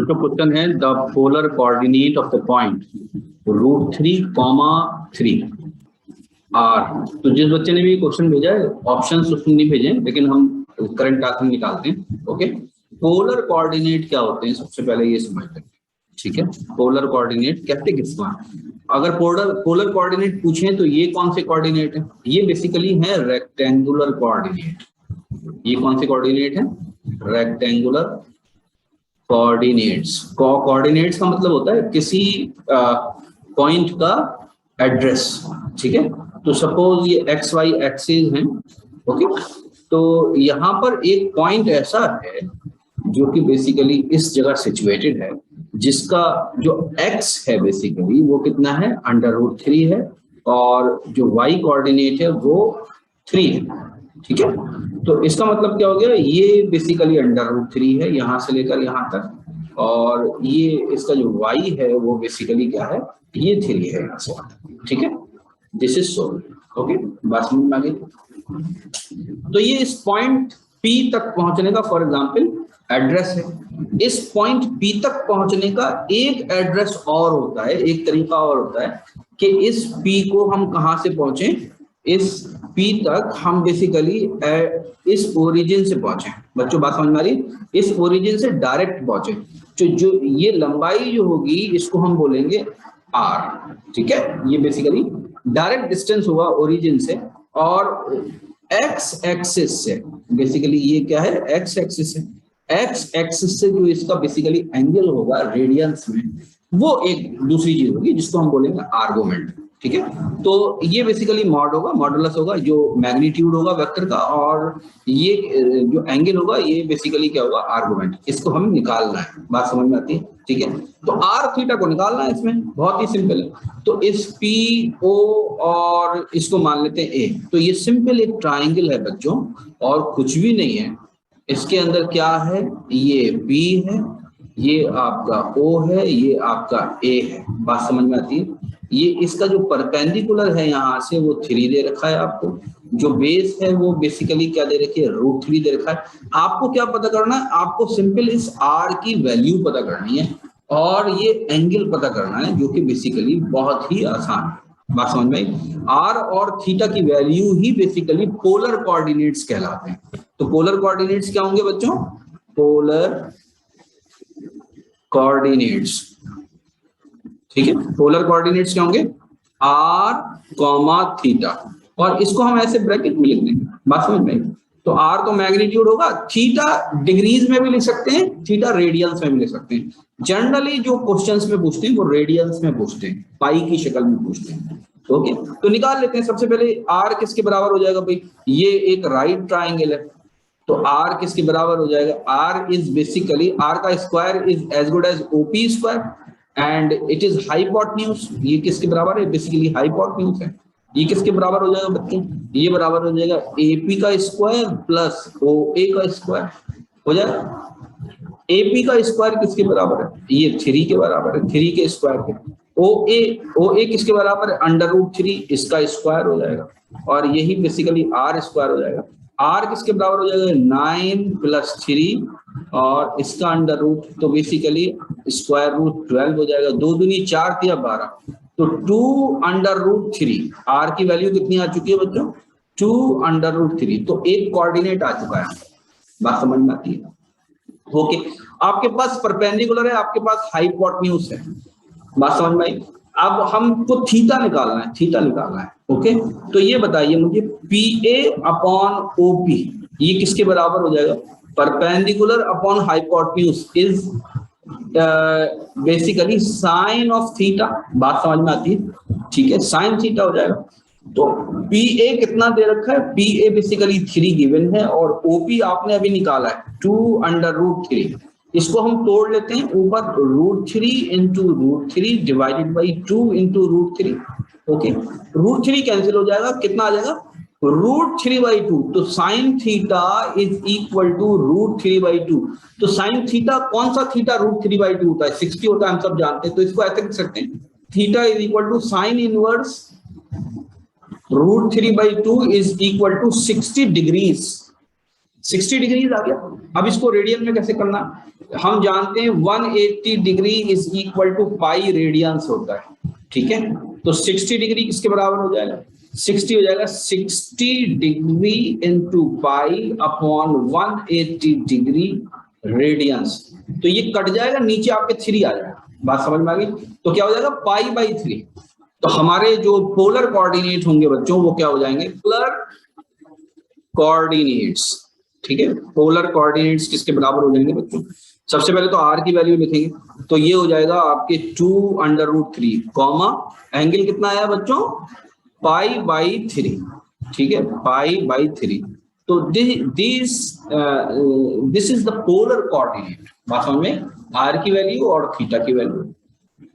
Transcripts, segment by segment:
तो क्वेश्चन है the polar coordinate of the point √3, 3 are. तो जिस बच्चे ने भी क्वेश्चन भेजा है ऑप्शंस उसमें नहीं भेजे, लेकिन हम करंट टास्क में निकालते हैं। ओके, पोलर कोऑर्डिनेट क्या होते हैं सबसे पहले ये समझते हैं। ठीक है, पोलर कोऑर्डिनेट कहते किसको हैं? अगर पोलर कोऑर्डिनेट पूछें तो ये कौन से कोऑर्डिनेट है? ये बेसिकली है रेक्टेंगुलर कोऑर्डिनेट। ये कौन से कोऑर्डिनेट है? Rectangular coordinates. कोऑर्डिनेट्स का मतलब होता है किसी पॉइंट का एड्रेस। ठीक है, तो सपोज ये एक्स वाई एक्सिस हैं। ओके, तो यहाँ पर एक पॉइंट ऐसा है जो कि बेसिकली इस जगह सिचुएटेड है, जिसका जो x है बेसिकली वो कितना है? √3 है, और जो y कोऑर्डिनेट है वो 3 है। ठीक है, तो इसका मतलब क्या हो गया? ये बेसिकली √3 है यहाँ से लेकर यहाँ तक, और ये इसका जो y है वो बेसिकली क्या है? ये 3 है यहाँ से। ठीक है, दिस इज सो। ओके, बात समझ में आ गई? तो ये इस पॉइंट P तक पहुंचने का फॉर एग्जांपल एड्रेस है। इस पॉइंट P तक पहुंचने का एक एड्रेस और होता है, एक तरीका और होता है कि इस P को हम कहां से पहुंचे? इस P तक हम बेसिकली इस ओरिजिन से पहुंचे। बच्चों बात समझ में आ रही? इस ओरिजिन से डायरेक्ट पहुंचे। तो जो ये लंबाई जो होगी इसको हम बोलेंगे R। ठीक है, ये बेसिकली डायरेक्ट डिस्टेंस हुआ ओरिजिन से, और एक्स एक्सिस से बेसिकली ये क्या है? एक्स एक्सिस है। एक्स एक्सिस से जो इसका बेसिकली एंगल होगा रेडियंस में, वो एक दूसरी चीज होगी जिसको हम बोलेंगे आर्गुमेंट। ठीक है, तो ये बेसिकली मॉड होगा, मॉडुलस होगा, जो मैग्नीट्यूड होगा वेक्टर का, और ये जो एंगल होगा ये बेसिकली क्या होगा? आर्गुमेंट। इसको हम निकालना है। बात समझ में आती है? ठीक है, तो आर थीटा को निकालना है। इसमें बहुत ही सिंपल है। तो इस पी ओ और इसको मान लेते हैं ए। तो ये सिंपल एक ट्राइंगल है बच्चों, और कुछ भी नहीं है। इसके अंदर क्या है? ये बी है, ये आपका ओ है, ये आपका ए है। बात समझ में आती है? ये इसका जो परपेंडिकुलर है यहाँ से वो 3 दे रखा है आपको। जो बेस है वो बेसिकली क्या दे रखी है? √3 दे रखा है। आपको क्या पता करना है? आपको सिंपल इस आर की वैल्यू पता करनी है, और ये एंगल पता करना है, जो कि बेसिकली बहुत ही आसान है। बात समझ में आई? आर और थीटा की वैल्यू ही बेसिकली पोलर कोऑर्डिनेट्स कहलाते हैं। तो पोलर कोऑर्डिनेट्स क्या होंगे बच्चों? Polar coordinates. ठीक है, पोलर कोऑर्डिनेट्स क्या होंगे? r, थीटा, और इसको हम ऐसे ब्रैकेट में लिख देंगे। बात समझ में? तो r तो मैग्नीट्यूड होगा, थीटा डिग्रीज में भी लिख सकते हैं, थीटा रेडियंस में भी लिख सकते हैं। जनरली जो क्वेश्चंस में पूछते हैं वो रेडियंस में पूछते हैं, पाई की शक्ल में पूछते हैं। ओके, तो निकाल लेते हैं। सबसे पहले r किसके बराबर हो जाएगा भाई? ये एक राइट ट्राइंगल है, तो r किसके बराबर हो जाएगा? r इज बेसिकली, r का square is as good as OP square, and it is hypotenuse. ये किसके बराबर है? बेसिकली हाइपोटेन्यूज है। ये किसके बराबर हो जाएगा बच्चों? ये बराबर हो जाएगा AP का स्क्वायर प्लस OA का स्क्वायर हो जाएगा। AP का स्क्वायर किसके बराबर है? ये 3 के बराबर है, 3 के स्क्वायर के। OA किसके बराबर है? √3, इसका स्क्वायर हो जाएगा, और यही बेसिकली R स्क्वायर हो जाएगा। R किसके बराबर हो जाएगा? 9 + 3, और इसका अंडर रूट, तो बेसिकली √12 हो जाएगा। 2 दूनी 4 × 12, तो 2√3। R की वैल्यू कितनी आ चुकी है बच्चों? 2√3। तो एक कोऑर्डिनेट आ चुका है। बात समझ में आती है? ओके, आपके पास परपेंडिकुलर है, आपके पास हाइपोटेन्यूज है। बात समझ में आई? अब हमको थीटा निकालना है, थीटा निकालना है। ओके, तो ये बताइए मुझे, PA/OP ये किसके बराबर हो जाएगा? Perpendicular upon hypotenuse is basically sine of theta. बात समझ में आती है? ठीक है, साइन थीटा हो जाएगा। तो PA कितना दे रखा है? PA बेसिकली 3 गिवन है, और OP आपने अभी निकाला है 2√3। इसको हम तोड़ लेते हैं, ऊपर √3 × √3 डिवाइडेड बाई 2 × √3। ओके, √3 कैंसिल हो जाएगा, कितना आ जाएगा? √3/2। तो sine theta is equal to √3/2। तो साइन थीटा कौन सा थीटा √3/2 होता है? 60 होता है, हम सब जानते हैं। तो इसको ऐसे लिख सकते हैं, theta is equal to sine inverse √3/2 is equal to 60 degrees. 60 degree आ गया। अब इसको रेडियन में कैसे करना, हम जानते हैं 180 degree is equal to pi radians होता है, ठीक है। तो 60 डिग्री किसके बराबर हो जाएगा, 60 हो जाएगा 60 degree into pi upon 180 degree radians. तो ये कट जाएगा, नीचे आपके 3 आ जाएगा, बात समझ में आ गई। तो क्या हो जाएगा पाई बाई 3। तो हमारे जो पोलर कोऑर्डिनेट होंगे बच्चों वो क्या हो जाएंगे, पोलर कोऑर्डिनेट्स, ठीक है। पोलर कोऑर्डिनेट्स किसके बराबर हो जाएंगे बच्चों, सबसे पहले तो r की वैल्यू लिखेंगे, तो ये हो जाएगा आपके 2√3 कॉमा एंगल कितना आया बच्चों, पाई बाई 3, ठीक है, पाई बाई 3। तो this is the polar coordinate, बात समझ में, r की वैल्यू और थीटा की value.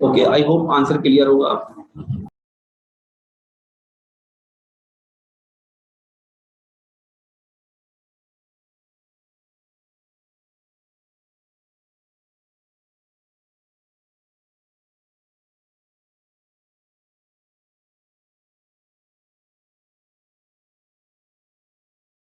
Okay, I hope answer clear होगा।